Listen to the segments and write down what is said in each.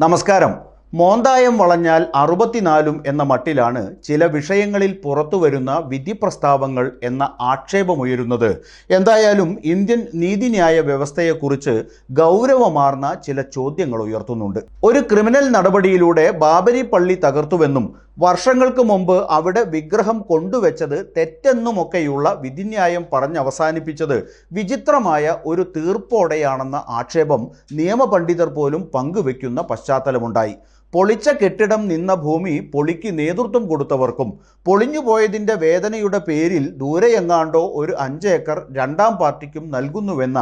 നമസ്കാരം. മോന്തായം വളഞ്ഞാൽ 64 എന്ന മട്ടിലാണ് ചില വിഷയങ്ങളിൽ പുറത്തുവരുന്ന വിധി പ്രസ്താവങ്ങൾ എന്ന ആക്ഷേപമുയരുന്നത്. എന്തായാലും ഇന്ത്യൻ നീതിന്യായ വ്യവസ്ഥയെക്കുറിച്ച് ഗൗരവമാർന്ന ചില ചോദ്യങ്ങൾ ഉയർത്തുന്നുണ്ട്. ഒരു ക്രിമിനൽ നടപടിയിലൂടെ ബാബരി പള്ളി തകർത്തുവെന്നും വർഷങ്ങൾക്ക് മുമ്പ് അവിടെ വിഗ്രഹം കൊണ്ടുവച്ചത് തെറ്റെന്നുമൊക്കെയുള്ള വിധിന്യായം പറഞ്ഞവസാനിപ്പിച്ചത് വിചിത്രമായ ഒരു തീർപ്പോടെയാണെന്ന ആക്ഷേപം നിയമപണ്ഡിതർ പോലും പങ്കുവെക്കുന്ന പശ്ചാത്തലമുണ്ടായി. പൊളിച്ച കെട്ടിടം നിന്ന ഭൂമി പൊളിക്ക് നേതൃത്വം കൊടുത്തവർക്കും പൊളിഞ്ഞുപോയതിൻ്റെ വേദനയുടെ പേരിൽ ദൂരെയെങ്ങാണ്ടോ ഒരു 5 ഏക്കർ രണ്ടാം പാർട്ടിക്കും നൽകുന്നുവെന്ന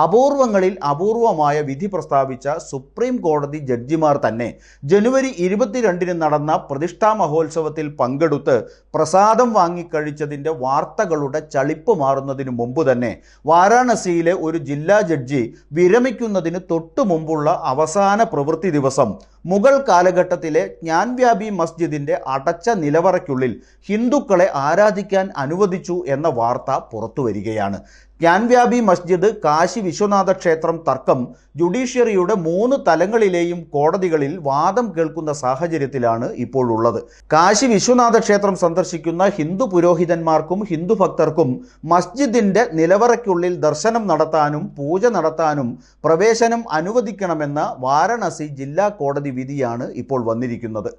അപൂർവങ്ങളിൽ അപൂർവമായ വിധി പ്രസ്താവിച്ച സുപ്രീം കോടതി ജഡ്ജിമാർ തന്നെ ജനുവരി 22 നടന്ന പ്രതിഷ്ഠാ മഹോത്സവത്തിൽ പങ്കെടുത്ത് പ്രസാദം വാങ്ങിക്കഴിച്ചതിൻ്റെ വാർത്തകളുടെ ചളിപ്പ് മാറുന്നതിന് മുമ്പ് തന്നെ വാരാണസിയിലെ ഒരു ജില്ലാ ജഡ്ജി വിരമിക്കുന്നതിന് തൊട്ടു മുമ്പുള്ള അവസാന പ്രവൃത്തി ദിവസം മുഗൾ കാലഘട്ടത്തിലെ ജ്ഞാൻവ്യാപി മസ്ജിദിൻ്റെ അടച്ച നിലവറയ്ക്കുള്ളിൽ ഹിന്ദുക്കളെ ആരാധിക്കാൻ അനുവദിച്ചു എന്ന വാർത്ത പുറത്തുവരികയാണ്. ജ്ഞാൻവ്യാപി മസ്ജിദ് കാശി വിശ്വനാഥ ക്ഷേത്രം തർക്കം ജുഡീഷ്യറിയുടെ 3 തലങ്ങളിലെയും കോടതികളിൽ വാദം കേൾക്കുന്ന സാഹചര്യത്തിലാണ് ഇപ്പോൾ ഉള്ളത്. കാശി വിശ്വനാഥ ക്ഷേത്രം സന്ദർശിക്കുന്ന ഹിന്ദു പുരോഹിതന്മാർക്കും ഹിന്ദു ഭക്തർക്കും മസ്ജിദിൻ്റെ നിലവറയ്ക്കുള്ളിൽ ദർശനം നടത്താനും പൂജ നടത്താനും പ്രവേശനം അനുവദിക്കണമെന്ന വാരണാസി ജില്ലാ കോടതി വിധിയാണ് ഇപ്പോൾ വന്നിരിക്കുന്നത്.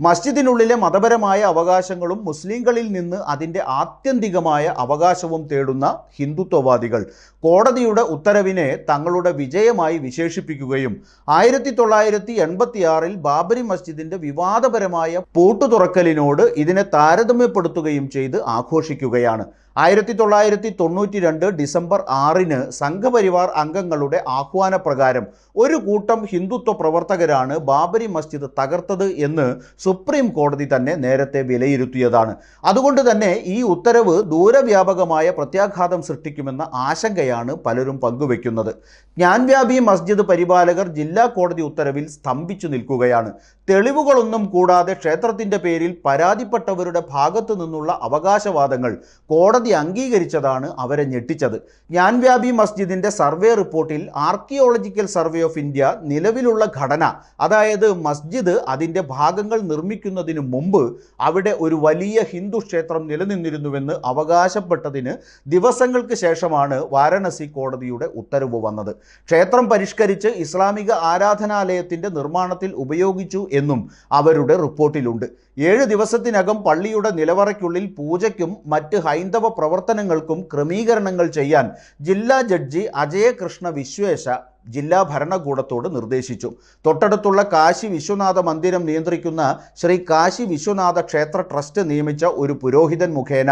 മസ്ജിദിനുള്ളിലെ മതപരമായ അവകാശങ്ങളും മുസ്ലിങ്ങളിൽ നിന്ന് അതിൻ്റെ ആത്യന്തികമായ അവകാശവും തേടുന്ന ഹിന്ദുത്വവാദികൾ കോടതിയുടെ ഉത്തരവിനെ തങ്ങളുടെ വിജയമായി വിശേഷിപ്പിക്കുകയും 1986 ബാബരി മസ്ജിദിന്റെ വിവാദപരമായ പൂട്ടുതുറക്കലിനോട് ഇതിനെ താരതമ്യപ്പെടുത്തുകയും ചെയ്ത് ആഘോഷിക്കുകയാണ്. 1992 ഡിസംബർ 6 സംഘപരിവാർ അംഗങ്ങളുടെ ആഹ്വാനപ്രകാരം ഒരു കൂട്ടം ഹിന്ദുത്വ പ്രവർത്തകരാണ് ബാബരി മസ്ജിദ് തകർത്തത് എന്ന് സുപ്രീം കോടതി തന്നെ നേരത്തെ വിലയിരുത്തിയതാണ്. അതുകൊണ്ട് തന്നെ ഈ ഉത്തരവ് ദൂരവ്യാപകമായ പ്രത്യാഘാതം സൃഷ്ടിക്കുമെന്ന ആശങ്കയാണ് പലരും പങ്കുവെക്കുന്നത്. ജ്ഞാൻവ്യാപി മസ്ജിദ് പരിപാലകർ ജില്ലാ കോടതി ഉത്തരവിൽ സ്തംഭിച്ചു നിൽക്കുകയാണ്. തെളിവുകളൊന്നും കൂടാതെ ക്ഷേത്രത്തിൻ്റെ പേരിൽ പരാതിപ്പെട്ടവരുടെ ഭാഗത്തു നിന്നുള്ള അവകാശവാദങ്ങൾ കോടതി അംഗീകരിച്ചതാണ് അവരെ ഞെട്ടിച്ചത്. ജ്ഞാൻവ്യാപി മസ്ജിദിന്റെ സർവേ റിപ്പോർട്ടിൽ ആർക്കിയോളജിക്കൽ സർവേ ഓഫ് ഇന്ത്യ നിലവിലുള്ള ഘടന, അതായത് മസ്ജിദ് അതിൻ്റെ ഭാഗങ്ങൾ നിർമ്മിക്കുന്നതിന് മുമ്പ് അവിടെ ഒരു വലിയ ഹിന്ദു ക്ഷേത്രം നിലനിന്നിരുന്നുവെന്ന് അവകാശപ്പെട്ടതിന് ദിവസങ്ങൾക്ക് ശേഷമാണ് വാരണാസി കോടതിയുടെ ഉത്തരവ് വന്നത്. ക്ഷേത്രം പരിഷ്കരിച്ച് ഇസ്ലാമിക ആരാധനാലയത്തിൻ്റെ നിർമ്മാണത്തിൽ ഉപയോഗിച്ചു എന്നും അവരുടെ റിപ്പോർട്ടിലുണ്ട്. 7 ദിവസത്തിനകം പള്ളിയുടെ നിലവറയ്ക്കുള്ളിൽ പൂജയ്ക്കും മറ്റ് ഹൈന്ദവ പ്രവർത്തനങ്ങൾക്കും ക്രമീകരണങ്ങൾ ചെയ്യാൻ ജില്ലാ ജഡ്ജി അജയ കൃഷ്ണ വിശ്വേശ ജില്ലാ ഭരണകൂടത്തോട് നിർദ്ദേശിച്ചു. തൊട്ടടുത്തുള്ള കാശി വിശ്വനാഥ മന്ദിരം നിയന്ത്രിക്കുന്ന ശ്രീ കാശി വിശ്വനാഥ ക്ഷേത്ര ട്രസ്റ്റ് നിയമിച്ച ഒരു പുരോഹിതൻ മുഖേന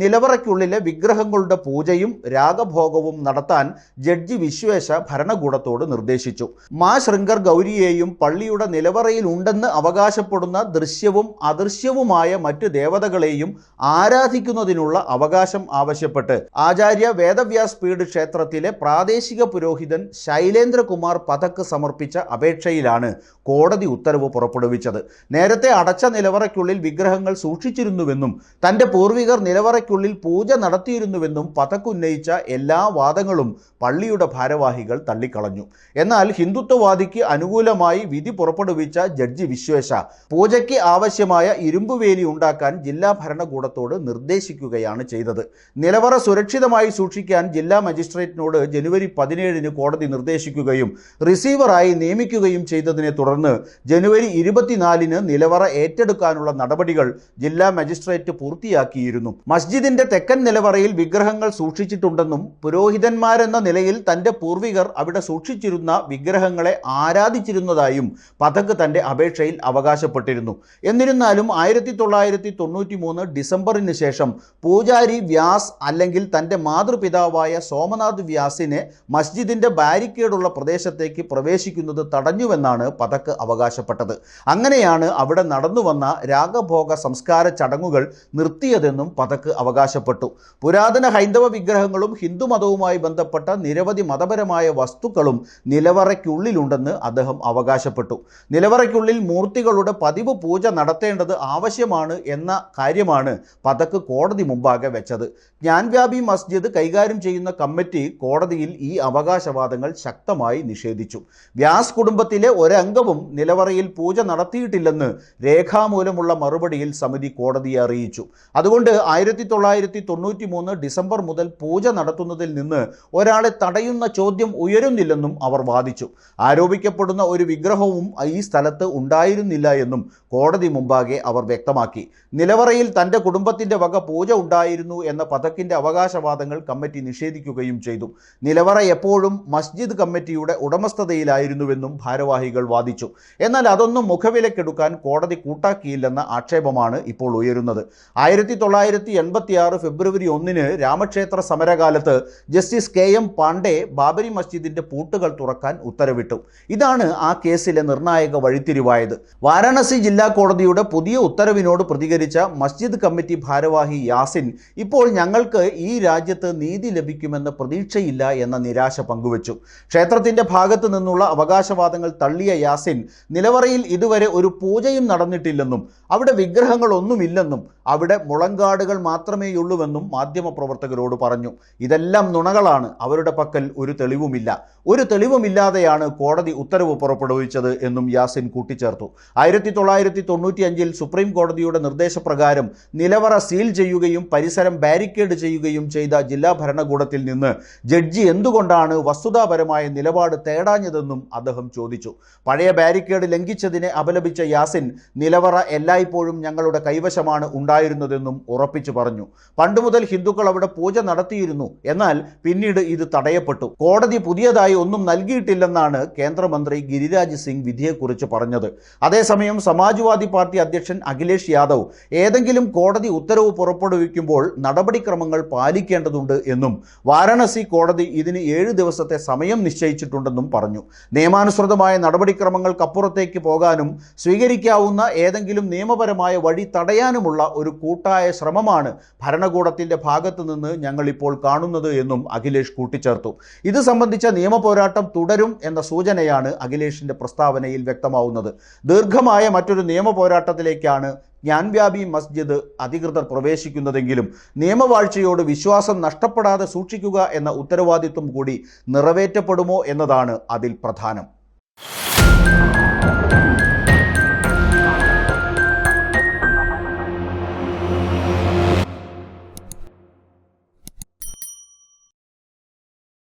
നിലവറയ്ക്കുള്ളിലെ വിഗ്രഹങ്ങളുടെ പൂജയും രാഗഭോഗവും നടത്താൻ ജഡ്ജി വിശ്വേശ ഭരണകൂടത്തോട് നിർദ്ദേശിച്ചു. മാ ശൃംഗർ ഗൗരിയെയും പള്ളിയുടെ നിലവറയിൽ ഉണ്ടെന്ന് അവകാശപ്പെടുന്ന ദൃശ്യവും അദൃശ്യവുമായ മറ്റ് ദേവതകളെയും ആരാധിക്കുന്നതിനുള്ള അവകാശം ആവശ്യപ്പെട്ട് ആചാര്യ വേദവ്യാസ് പീഠ് ക്ഷേത്രത്തിലെ പ്രാദേശിക പുരോഹിതൻ ശൈലേന്ദ്രകുമാർ പഥക് സമർപ്പിച്ച അപേക്ഷയിലാണ് കോടതി ഉത്തരവ് പുറപ്പെടുവിച്ചത്. നേരത്തെ അടച്ച നിലവറയ്ക്കുള്ളിൽ വിഗ്രഹങ്ങൾ സൂക്ഷിച്ചിരുന്നുവെന്നും തൻ്റെ പൂർവികർ നിലവറയ്ക്കുള്ളിൽ പൂജ നടത്തിയിരുന്നുവെന്നും പഥക് ഉന്നയിച്ച എല്ലാ വാദങ്ങളും പള്ളിയുടെ ഭാരവാഹികൾ തള്ളിക്കളഞ്ഞു. എന്നാൽ ഹിന്ദുത്വവാദിക്ക് അനുകൂലമായി വിധി പുറപ്പെടുവിച്ച ജഡ്ജി വിശ്വേശ പൂജയ്ക്ക് ആവശ്യമായ ഇരുമ്പുവേലി ഉണ്ടാക്കാൻ ജില്ലാ ഭരണകൂടത്തോട് നിർദ്ദേശിക്കുകയാണ് ചെയ്തത്. നിലവറ സുരക്ഷിതമായി സൂക്ഷിക്കാൻ ജില്ലാ മജിസ്ട്രേറ്റിനോട് ജനുവരി 17 കോടതി നിർദ്ദേശിക്കുകയും റിസീവറായി നിയമിക്കുകയും ചെയ്തതിനെ തുടർന്ന് ജനുവരി 24 നിലവറ ഏറ്റെടുക്കാനുള്ള നടപടികൾ ജില്ലാ മജിസ്ട്രേറ്റ് പൂർത്തിയാക്കിയിരുന്നു. മസ്ജിദിന്റെ തെക്കൻ നിലവറയിൽ വിഗ്രഹങ്ങൾ സൂക്ഷിച്ചിട്ടുണ്ടെന്നും പുരോഹിതന്മാരെന്ന നിലയിൽ തൻ്റെ പൂർവികർ അവിടെ സൂക്ഷിച്ചിരുന്ന വിഗ്രഹങ്ങളെ ആരാധിച്ചിരുന്നതായും പഥക് തൻ്റെ അപേക്ഷയിൽ അവകാശപ്പെട്ടിരുന്നു. എന്നിരുന്നാലും 1993 ഡിസംബറിന് ശേഷം പൂജാരി വ്യാസ് അല്ലെങ്കിൽ തൻ്റെ മാതൃപിതാവായ സോമനാഥ് വ്യാസിനെ മസ്ജിദിന്റെ ബാരിക്കേഡുള്ള പ്രദേശത്തേക്ക് പ്രവേശിക്കുന്നത് തടഞ്ഞുവെന്നാണ് പഥക് അവകാശപ്പെട്ടത്. അങ്ങനെയാണ് അവിടെ നടന്നുവന്ന രാഗഭോഗ സംസ്കാര ചടങ്ങുകൾ നിർത്തിയതെന്നും പഥക് അവകാശപ്പെട്ടു. പുരാതന ഹൈന്ദവ വിഗ്രഹങ്ങളും ഹിന്ദുമതവുമായി ബന്ധപ്പെട്ട നിരവധി മതപരമായ വസ്തുക്കളും നിലവറയ്ക്കുള്ളിലുണ്ടെന്ന് അദ്ദേഹം അവകാശപ്പെട്ടു. നിലവറയ്ക്കുള്ളിൽ മൂർത്തികളുടെ പതിവ് പൂജ നടത്തേണ്ടത് ആവശ്യമാണ് എന്ന കാര്യമാണ് പഥക് കോടതി മുമ്പാകെ വെച്ചത്. ജ്ഞാൻവ്യാപി മസ്ജിദ് കൈകാര്യം ചെയ്യുന്ന കമ്മിറ്റി കോടതിയിൽ ഈ അവകാശവാദങ്ങൾ ശക്തി ശക്തമായി നിഷേധിച്ചു. വ്യാസ് കുടുംബത്തിലെ ഒരംഗവും നിലവറയിൽ പൂജ നടത്തിയിട്ടില്ലെന്ന് രേഖാമൂലമുള്ള മറുപടിയിൽ സമിതി കോടതിയെ അറിയിച്ചു. അതുകൊണ്ട് 1993 ഡിസംബർ മുതൽ പൂജ നടത്തുന്നതിൽ നിന്ന് ഒരാളെ തടയുന്ന ചോദ്യം ഉയരുന്നില്ലെന്നും അവർ വാദിച്ചു. ആരോപിക്കപ്പെടുന്ന ഒരു വിഗ്രഹവും ഈ സ്ഥലത്ത് ഉണ്ടായിരുന്നില്ല എന്നും കോടതി മുമ്പാകെ അവർ വ്യക്തമാക്കി. നിലവറയിൽ തൻ്റെ കുടുംബത്തിൻ്റെ വക പൂജ ഉണ്ടായിരുന്നു എന്ന പതക്കിൻ്റെ അവകാശവാദങ്ങൾ കമ്മിറ്റി നിഷേധിക്കുകയും ചെയ്തു. നിലവറ എപ്പോഴും മസ്ജിദ് കമ്മിറ്റിയുടെ ഉടമസ്ഥതയിലായിരുന്നുവെന്നും ഭാരവാഹികൾ വാദിച്ചു. എന്നാൽ അതൊന്നും മുഖവിലക്കെടുക്കാൻ കോടതി കൂട്ടാക്കിയില്ലെന്ന ആക്ഷേപമാണ് ഇപ്പോൾ ഉയരുന്നത്. 1986 ഫെബ്രുവരി 1 രാമക്ഷേത്ര സമരകാലത്ത് ജസ്റ്റിസ് KM പാണ്ഡെ ബാബരി മസ്ജിദിന്റെ പൂട്ടുകൾ തുറക്കാൻ ഉത്തരവിട്ടു. ഇതാണ് ആ കേസിലെ നിർണായക വഴിത്തിരിവായത്. വാരാണസി ജില്ലാ കോടതിയുടെ പുതിയ ഉത്തരവിനോട് പ്രതികരിച്ച മസ്ജിദ് കമ്മിറ്റി ഭാരവാഹി യാസിൻ ഇപ്പോൾ ഞങ്ങൾക്ക് ഈ രാജ്യത്ത് നീതി ലഭിക്കുമെന്ന പ്രതീക്ഷയില്ല എന്ന നിരാശ പങ്കുവച്ചു. ക്ഷേത്രത്തിന്റെ ഭാഗത്തു നിന്നുള്ള അവകാശവാദങ്ങൾ തള്ളിയ യാസിൻ നിലവറയിൽ ഇതുവരെ ഒരു പൂജയും നടന്നിട്ടില്ലെന്നും അവിടെ വിഗ്രഹങ്ങളൊന്നുമില്ലെന്നും അവിടെ മുളങ്കാടുകൾ മാത്രമേയുള്ളൂവെന്നും മാധ്യമപ്രവർത്തകരോട് പറഞ്ഞു. ഇതെല്ലാം നുണകളാണ്, അവരുടെ പക്കൽ ഒരു തെളിവുമില്ല. ഒരു തെളിവുമില്ലാതെയാണ് കോടതി ഉത്തരവ് പുറപ്പെടുവിച്ചത് എന്നും യാസിൻ കൂട്ടിച്ചേർത്തു. 1995 സുപ്രീം കോടതിയുടെ നിർദ്ദേശപ്രകാരം നിലവറ സീൽ ചെയ്യുകയും പരിസരം ബാരിക്കേഡ് ചെയ്യുകയും ചെയ്ത ജില്ലാ ഭരണകൂടത്തിൽ നിന്ന് ജഡ്ജി എന്തുകൊണ്ടാണ് വസ്തുതാപരമായ നിലപാട് തേടാഞ്ഞതെന്നും അദ്ദേഹം ചോദിച്ചു. പഴയ ബാരിക്കേഡ് ലംഘിച്ചതിനെ അപലപിച്ച യാസിൻ നിലവറ എല്ലായ്പ്പോഴും ഞങ്ങളുടെ കൈവശമാണ് ഉണ്ടായിരുന്നതെന്നും ഉറപ്പിച്ചു പറഞ്ഞു. പണ്ടുമുതൽ ഹിന്ദുക്കൾ അവിടെ പൂജ നടത്തിയിരുന്നു, എന്നാൽ പിന്നീട് ഇത് തടയപ്പെട്ടു. കോടതി പുതിയതായി ഒന്നും നൽകിയിട്ടില്ലെന്നാണ് കേന്ദ്രമന്ത്രി ഗിരിരാജ് സിംഗ് വിധിയെക്കുറിച്ച് പറഞ്ഞത്. അതേസമയം സമാജ്വാദി പാർട്ടി അധ്യക്ഷൻ അഖിലേഷ് യാദവ് ഏതെങ്കിലും കോടതി ഉത്തരവ് പുറപ്പെടുവിക്കുമ്പോൾ നടപടിക്രമങ്ങൾ പാലിക്കേണ്ടതുണ്ട് എന്നും വാരാണസി കോടതി ഇതിന് 7 ദിവസത്തെ സമയം നിശ്ചയിച്ചിട്ടുണ്ടെന്നും പറഞ്ഞു. നിയമാനുസൃതമായ നടപടിക്രമങ്ങൾക്കപ്പുറത്തേക്ക് പോകാനും സ്വീകരിക്കാവുന്ന ഏതെങ്കിലും നിയമപരമായ വഴി തടയാനുമുള്ള ഒരു കൂട്ടായ ശ്രമമാണ് ഭരണകൂടത്തിന്റെ ഭാഗത്തു നിന്ന് ഞങ്ങളിപ്പോൾ കാണുന്നത് എന്നും അഖിലേഷ് കൂട്ടിച്ചേർത്തു. ഇത് സംബന്ധിച്ച നിയമപോരാട്ടം തുടരും എന്ന സൂചനയാണ് അഖിലേഷിന്റെ പ്രസ്താവനയിൽ വ്യക്തമാവുന്നത്. ദീർഘമായ മറ്റൊരു നിയമപോരാട്ടത്തിലേക്കാണ് ജ്ഞാൻവ്യാപി മസ്ജിദ് അധികൃതർ പ്രവേശിക്കുന്നതെങ്കിലും നിയമവാഴ്ചയോട് വിശ്വാസം നഷ്ടപ്പെടാതെ സൂക്ഷിക്കുക എന്ന ഉത്തരവാദിത്വം കൂടി നിറവേറ്റപ്പെടുമോ എന്നതാണ് അതിൽ പ്രധാനം.